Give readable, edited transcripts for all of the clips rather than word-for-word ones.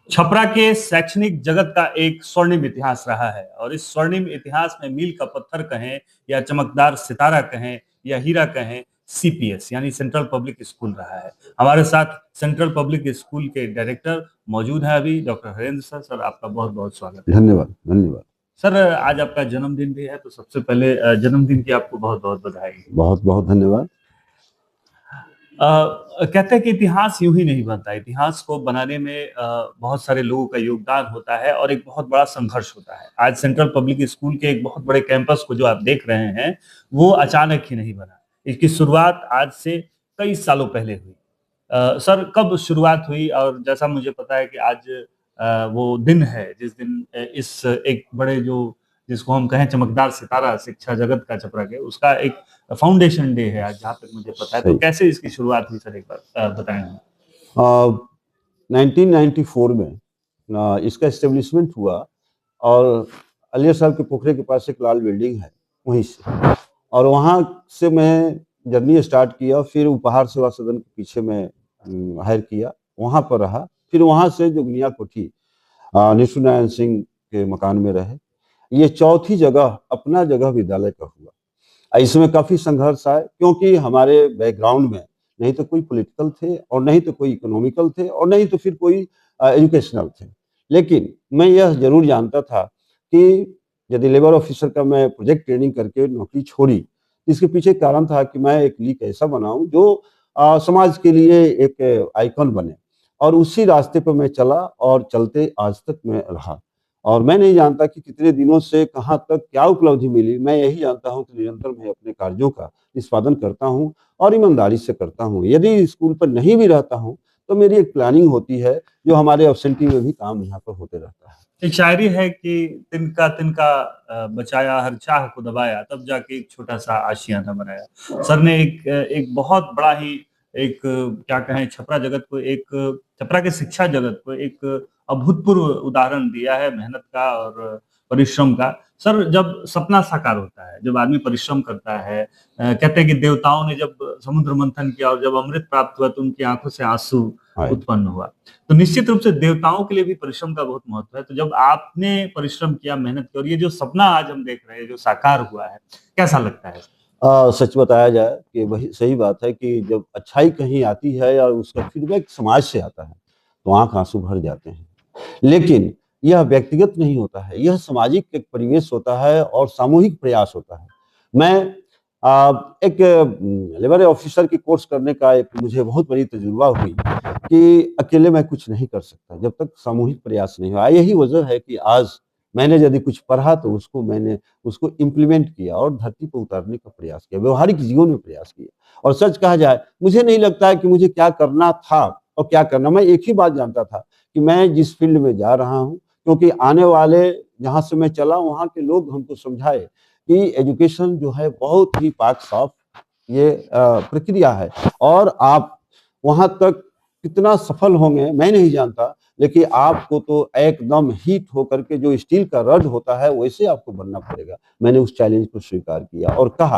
छपरा के शैक्षणिक जगत का एक स्वर्णिम इतिहास रहा है और इस स्वर्णिम इतिहास में मील का पत्थर कहें या चमकदार सितारा कहें या हीरा कहें, सीपीएस यानी सेंट्रल पब्लिक स्कूल रहा है। हमारे साथ सेंट्रल पब्लिक स्कूल के डायरेक्टर मौजूद हैं अभी, डॉक्टर हरेंद्र सर। सर, आपका बहुत बहुत स्वागत है। धन्यवाद धन्यवाद। सर, आज आपका जन्मदिन भी है, तो सबसे पहले जन्मदिन की आपको बहुत बहुत बधाई। बहुत बहुत धन्यवाद। कहते हैं कि इतिहास यूं ही नहीं बनता। इतिहास को बनाने में बहुत सारे लोगों का योगदान होता है और एक बहुत बड़ा संघर्ष होता है। आज सेंट्रल पब्लिक स्कूल के एक बहुत बड़े कैंपस को जो आप देख रहे हैं, वो अचानक ही नहीं बना। इसकी शुरुआत आज से कई सालों पहले हुई। सर, कब शुरुआत हुई? और जैसा मुझे पता है कि आज वो दिन है जिस दिन इस एक बड़े जो जिसको हम कहें चमकदार सितारा शिक्षा जगत का छपरा के, उसका एक फाउंडेशन डे है आज, जहाँ तक मुझे पता है। तो कैसे इसकी शुरुआत हुई सर, एक बार बताएं हमें। 1994 में इसका एस्टेब्लिशमेंट हुआ और अलिया साहब के पोखरे के पास एक लाल बिल्डिंग है, वहीं से, और वहाँ से मैं जर्नी स्टार्ट किया। फिर उपहार सेवा सदन के पीछे मैं हायर किया, वहाँ पर रहा। फिर वहाँ से जोगनिया कोठी निशु नारायण सिंह के मकान में रहे। ये चौथी जगह अपना जगह विद्यालय का हुआ। इसमें काफी संघर्ष आए, क्योंकि हमारे बैकग्राउंड में नहीं तो कोई पॉलिटिकल थे और नहीं तो कोई इकोनॉमिकल थे और नहीं तो फिर कोई एजुकेशनल थे। लेकिन मैं यह जरूर जानता था कि यदि लेबर ऑफिसर का मैं प्रोजेक्ट ट्रेनिंग करके नौकरी छोड़ी, इसके पीछे कारण था कि मैं एक लीक ऐसा बनाऊं जो समाज के लिए एक आइकन बने। और उसी रास्ते पर मैं चला और चलते आज तक मैं रहा। और मैं नहीं जानता कि कितने दिनों से कहाँ तक क्या उपलब्धि मिली। मैं यही जानता हूँ कि निरंतर मैं अपने कार्यों का निष्पादन करता हूँ और ईमानदारी से करता हूँ। यदि स्कूल पर नहीं भी रहता हूँ तो मेरी एक प्लानिंग होती है, जो हमारे एब्सेंटी में भी काम यहाँ पर होते रहता है। एक शायरी है कि तिनका तिनका बचाया, हर चाह को दबाया, तब जाके एक छोटा सा आशियाना बनाया। सर ने एक बहुत बड़ा ही एक क्या कहें छपरा जगत को, एक छपरा के शिक्षा जगत को एक अभूतपूर्व उदाहरण दिया है मेहनत का और परिश्रम का। सर, जब सपना साकार होता है, जब आदमी परिश्रम करता है, कहते हैं कि देवताओं ने जब समुद्र मंथन किया और जब अमृत प्राप्त हुआ तो उनकी आंखों से आंसू उत्पन्न हुआ। तो निश्चित रूप से देवताओं के लिए भी परिश्रम का बहुत महत्व है। तो जब आपने परिश्रम किया, मेहनत की, और ये जो सपना आज हम देख रहे हैं जो साकार हुआ है, कैसा लगता है? सच बताया जाए कि वही सही बात है कि जब अच्छाई कहीं आती है या उसका फीडबैक समाज से आता है तो आंख आंसू भर जाते हैं। लेकिन यह व्यक्तिगत नहीं होता है, यह सामाजिक एक परिवेश होता है और सामूहिक प्रयास होता है। मैं एक लेबर ऑफिसर की कोर्स करने का एक मुझे बहुत बड़ी तजुर्बा हुई कि अकेले मैं कुछ नहीं कर सकता जब तक सामूहिक प्रयास नहीं हुआ। यही वजह है कि आज मैंने यदि कुछ पढ़ा तो मैंने उसको इम्प्लीमेंट किया और धरती पर उतारने का प्रयास किया, व्यवहारिक जीवन में प्रयास किया। और सच कहा जाए, मुझे नहीं लगता है कि मुझे क्या करना था और क्या करना। मैं एक ही बात जानता था कि मैं जिस फील्ड में जा रहा हूँ, क्योंकि आने वाले जहाँ से मैं चला वहाँ के लोग हमको समझाए कि एजुकेशन जो है बहुत ही पाक साफ ये प्रक्रिया है, और आप वहाँ तक कितना सफल होंगे मैं नहीं जानता, लेकिन आपको तो एकदम हीट होकर के जो स्टील का रड होता है वैसे आपको बनना पड़ेगा। मैंने उस चैलेंज को स्वीकार किया और कहा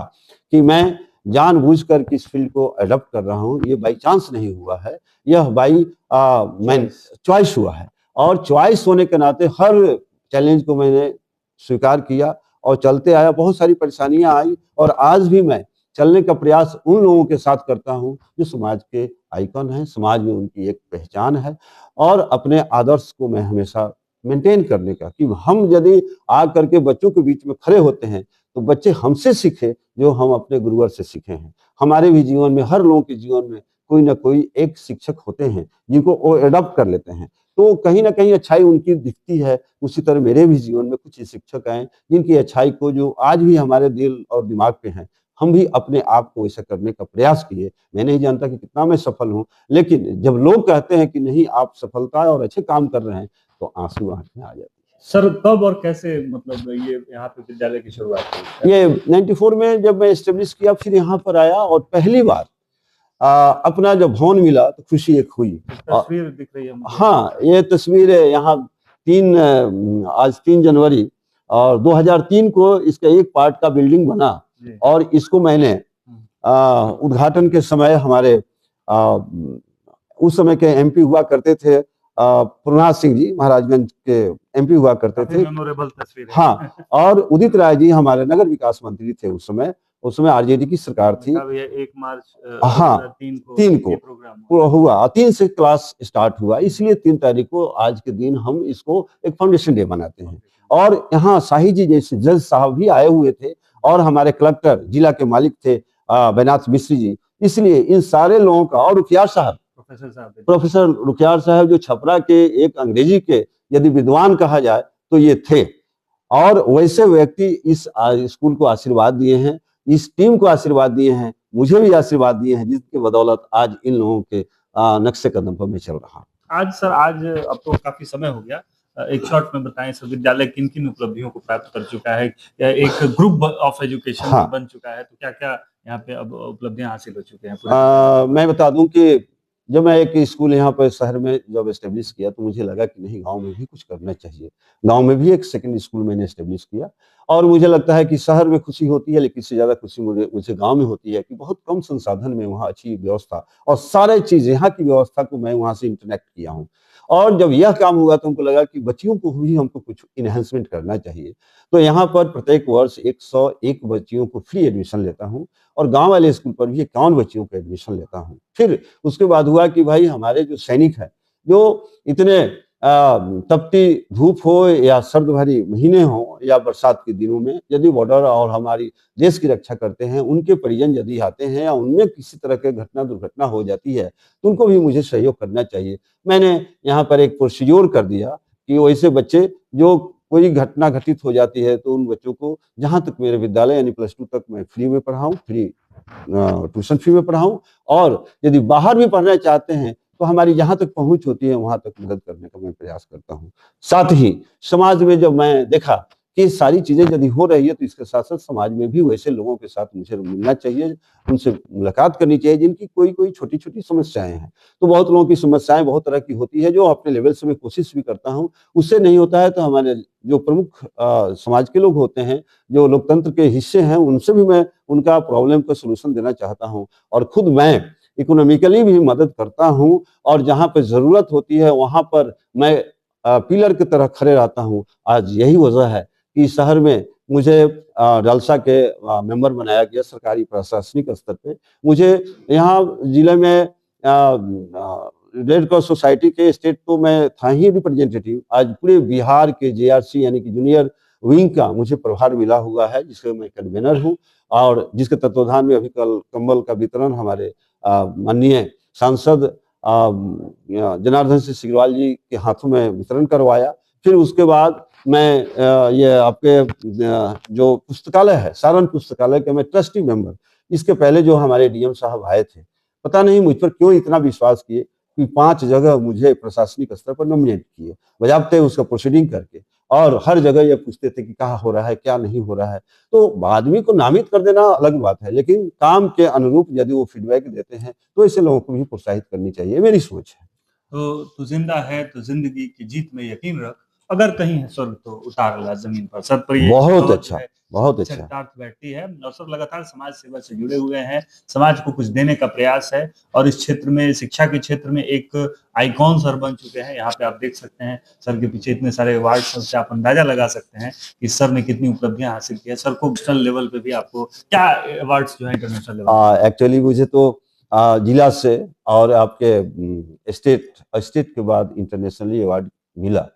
कि मैं जानबूझकर इस फील्ड को अडॉप्ट कर रहा हूँ। ये बाई चांस नहीं हुआ है, यह बाई चॉइस हुआ है। और चॉइस होने के नाते हर चैलेंज को मैंने स्वीकार किया और चलते आया। बहुत सारी परेशानियां आई और आज भी मैं चलने का प्रयास उन लोगों के साथ करता हूं जो समाज के आइकन हैं, समाज में उनकी एक पहचान है, और अपने आदर्श को मैं हमेशा मेंटेन करने का, कि हम यदि आ करके बच्चों के बीच में खड़े होते हैं तो बच्चे हमसे सीखे जो हम अपने गुरुवर से सीखे हैं। हमारे भी जीवन में, हर लोगों के जीवन में कोई ना कोई एक शिक्षक होते हैं जिनको वो एडॉप्ट कर लेते हैं, तो कहीं ना कहीं अच्छाई उनकी दिखती है। उसी तरह मेरे भी जीवन में कुछ शिक्षक आए जिनकी अच्छाई को जो आज भी हमारे दिल और दिमाग पे हैं, हम भी अपने आप को ऐसा करने का प्रयास किए। मैं नहीं जानता कि कितना मैं सफल हूँ, लेकिन जब लोग कहते हैं कि नहीं आप सफलता और अच्छे काम कर रहे हैं तो आंसू आंख में आ जाते हैं। सर, कब और कैसे मतलब ये यहाँ पे विद्यालय की शुरुआत हुई? ये 94 में जब मैं एस्टेब्लिश किया, फिर यहाँ पर आया और पहली बार अपना जब भवन मिला तो खुशी एक हुई। तस्वीर दिख रही है मुझे। हाँ, ये तस्वीर है यहाँ आज 3 जनवरी और 2003 को इसका एक पार्ट का बिल्डिंग बना और इसको मैंने उद्घाटन के समय हमारे उस समय के एमपी हुआ करते थे प्रहलाद सिंह जी महाराजगंज के एमपी हुआ करते थे। मेमोरेबल तस्वीर है। हाँ, और उदित राय जी हमारे नगर विकास मंत्री थे उस समय आरजेडी की सरकार थी। 1 मार्च हाँ, 3 को प्रोग्राम हुआ, 3 से क्लास स्टार्ट हुआ, इसलिए 3 तारीख को आज के दिन हम इसको एक फाउंडेशन डे मनाते हैं। और यहाँ शाही जी जैसे जज साहब भी आए हुए थे और हमारे कलेक्टर जिला के मालिक थे बैनाथ मिश्री जी, इसलिए इन सारे लोगों का, और रुखियार साहब, प्रोफेसर रुखियार साहब जो छपरा के एक अंग्रेजी के यदि विद्वान कहा जाए तो ये थे। और वैसे व्यक्ति इस स्कूल को आशीर्वाद दिए हैं, इस टीम को आशीर्वाद दिए हैं, मुझे भी आशीर्वाद दिए हैं, जिसकी बदौलत आज इन लोगों के नक्शे कदम पर मैं चल रहा हूँ। आज अब तो काफी समय हो गया, एक शॉर्ट में बताएं सर, विद्यालय किन किन उपलब्धियों को प्राप्त कर चुका है, एक ग्रुप ऑफ एजुकेशन बन चुका है, तो क्या क्या यहाँ पे अब उपलब्धियां हासिल हो चुके हैं? मैं बता दूं कि जब मैं एक स्कूल यहाँ पर शहर में जब एस्टेब्लिश किया तो मुझे लगा कि नहीं, गांव में भी कुछ करना चाहिए। गांव में भी एक सेकंड स्कूल मैंने एस्टेब्लिश किया, और मुझे लगता है कि शहर में खुशी होती है, लेकिन इससे ज्यादा खुशी मुझे गांव में होती है कि बहुत कम संसाधन में वहाँ अच्छी व्यवस्था और सारे चीज यहाँ की व्यवस्था को मैं वहाँ से इंटरनेक्ट किया हूँ। और जब यह काम हुआ तो हमको लगा कि बच्चियों को भी हमको कुछ इनहेंसमेंट करना चाहिए। तो यहाँ पर प्रत्येक वर्ष 101 बच्चियों को फ्री एडमिशन लेता हूँ, और गांव वाले स्कूल पर भी 51 बच्चियों को एडमिशन लेता हूँ। फिर उसके बाद हुआ कि भाई हमारे जो सैनिक है, जो इतने तपती धूप हो या सर्द भरी महीने हो या बरसात के दिनों में यदि बॉर्डर और हमारी देश की रक्षा करते हैं, उनके परिजन यदि आते हैं या उनमें किसी तरह के दुर्घटना हो जाती है तो उनको भी मुझे सहयोग करना चाहिए। मैंने यहाँ पर एक प्रोसीजर कर दिया कि वैसे बच्चे जो कोई घटना घटित हो जाती है तो उन बच्चों को जहां तक मेरे विद्यालय यानी +2 तक मैं फ्री में पढ़ाऊं, फ्री ट्यूशन फ्री में पढ़ाऊं, और यदि बाहर भी पढ़ना चाहते हैं तो हमारी जहां तक पहुंच होती है वहां तक मदद करने का मैं प्रयास करता हूं। साथ ही समाज में जब मैं देखा कि सारी चीजें यदि हो रही है तो इसके साथ साथ समाज में भी वैसे लोगों के साथ मुझे मिलना चाहिए, उनसे मुलाकात करनी चाहिए जिनकी कोई कोई छोटी छोटी समस्याएं हैं। तो बहुत लोगों की समस्याएं बहुत तरह की होती है, जो अपने लेवल से मैं कोशिश भी करता हूँ, उससे नहीं होता है तो हमारे जो प्रमुख समाज के लोग होते हैं, जो लोकतंत्र के हिस्से हैं, उनसे भी मैं उनका प्रॉब्लम का सोल्यूशन देना चाहता हूँ। और खुद मैं इकोनॉमिकली भी मदद करता हूँ, और जहाँ पे जरूरत होती है वहां पर मैं पिलर की तरह खड़े रहता हूँ। आज यही वजह है कि शहर में मुझे जलसा के मेंबर बनाया गया सरकारी प्रशासनिक स्तर पे। मुझे यहाँ जिले में रेड क्रॉस सोसाइटी के स्टेट तो मैं था ही रिप्रेजेंटेटिव, आज पूरे बिहार के जेआरसी यानी कि जूनियर विंग का मुझे प्रभार मिला हुआ है, जिसके मैं कन्वीनर हूँ, और जिसके तत्वाधान में अभी कल कंबल का वितरण हमारे माननीय सांसद जनार्दन सिंह सिग्रीवाल जी के हाथों में वितरण करवाया। फिर उसके बाद मैं ये आपके जो पुस्तकालय है, सारण पुस्तकालय के मैं ट्रस्टी मेंबर, इसके पहले जो हमारे डीएम साहब आए थे, पता नहीं मुझ पर क्यों इतना विश्वास किए कि 5 जगह मुझे प्रशासनिक स्तर पर नॉमिनेट किए, बजाबते उसका प्रोसीडिंग करके, और हर जगह ये पूछते थे कि कहाँ हो रहा है, क्या नहीं हो रहा है। तो आदमी को नामित कर देना अलग बात है, लेकिन काम के अनुरूप यदि वो फीडबैक देते हैं तो ऐसे लोगों को भी प्रोत्साहित करनी चाहिए, मेरी सोच है। तो जिंदा है तो जिंदगी की जीत में यकीन रख, अगर कहीं है स्वर्ग तो उतार ला जमीन पर। सर पर ये बहुत अच्छा, बहुत अच्छा बैठती है, और सब लगातार समाज सेवा से जुड़े हुए हैं, समाज को कुछ देने का प्रयास है, और इस क्षेत्र में, शिक्षा के क्षेत्र में एक आइकॉन सर बन चुके हैं। यहाँ पे आप देख सकते हैं सर के पीछे इतने सारे अवार्ड से आप अंदाजा लगा सकते हैं कि सर ने कितनी उपलब्धियां हासिल की है। सर को नेशनल लेवल पे भी आपको क्या अवार्ड्स जो है इंटरनेशनल लेवल? एक्चुअली मुझे तो जिला से और आपके स्टेट के बाद इंटरनेशनली अवार्ड मिला,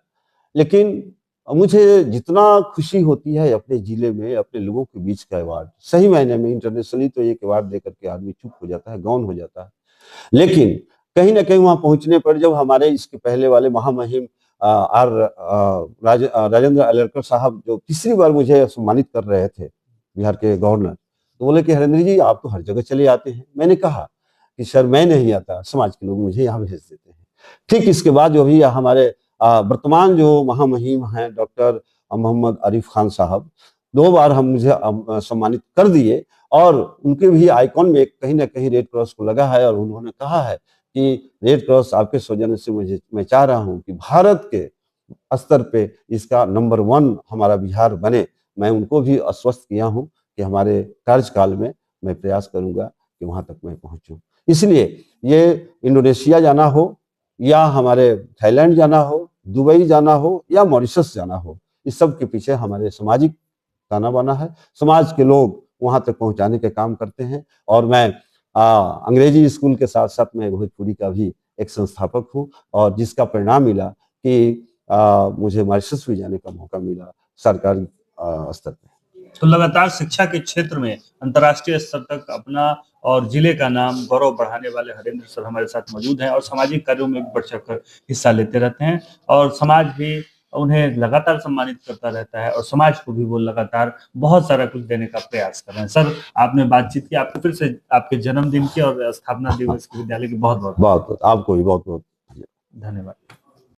लेकिन मुझे जितना खुशी होती है अपने जिले में अपने लोगों के बीच का अवार्ड, सही मायने में इंटरनेशनली तो एक अवार्ड देकर के आदमी चुप हो जाता है, गौन हो जाता है, लेकिन कहीं ना कहीं वहां पहुंचने पर जब हमारे इसके पहले वाले महामहिम राजेंद्र अलेरकर साहब जो तीसरी बार मुझे सम्मानित कर रहे थे, बिहार के गवर्नर, तो बोले कि हरेंद्र जी आप तो हर जगह चले आते हैं। मैंने कहा कि सर मैं नहीं आता, समाज के लोग मुझे यहाँ भेज देते हैं। ठीक इसके बाद जो भी हमारे वर्तमान जो महामहिम हैं डॉक्टर मोहम्मद आरिफ खान साहब, 2 बार हम मुझे सम्मानित कर दिए, और उनके भी आइकॉन में कहीं ना कहीं रेड क्रॉस को लगा है, और उन्होंने कहा है कि रेड क्रॉस आपके सौजन्य से मैं चाह रहा हूं कि भारत के स्तर पे इसका नंबर 1 हमारा बिहार बने। मैं उनको भी आश्वस्त किया हूं कि हमारे कार्यकाल में मैं प्रयास करूंगा कि वहां तक मैं पहुंचूं। इसलिए ये इंडोनेशिया जाना हो या हमारे थाईलैंड जाना हो, दुबई जाना हो या मॉरिशस जाना हो, इस सब के पीछे हमारे सामाजिक ताना बाना है। समाज के लोग वहां तक पहुंचाने के काम करते हैं। और मैं अंग्रेजी स्कूल के साथ साथ मैं भोजपुरी का भी एक संस्थापक हूँ, और जिसका परिणाम मिला कि मुझे मॉरिशस भी जाने का मौका मिला सरकारी स्तर पे। तो लगातार शिक्षा के क्षेत्र में अंतर्राष्ट्रीय स्तर तक अपना और जिले का नाम गौरव बढ़ाने वाले हरेंद्र सर हमारे साथ मौजूद हैं और सामाजिक कार्यों में बढ़ चढ़कर हिस्सा लेते रहते हैं और समाज भी उन्हें लगातार सम्मानित करता रहता है और समाज को भी वो लगातार बहुत सारा कुछ देने का प्रयास कर रहे हैं। सर, आपने बातचीत की, आपको फिर से आपके जन्मदिन की और स्थापना दिवस की विद्यालय की बहुत बहुत बहुत बहुत आपको भी बहुत बहुत धन्यवाद।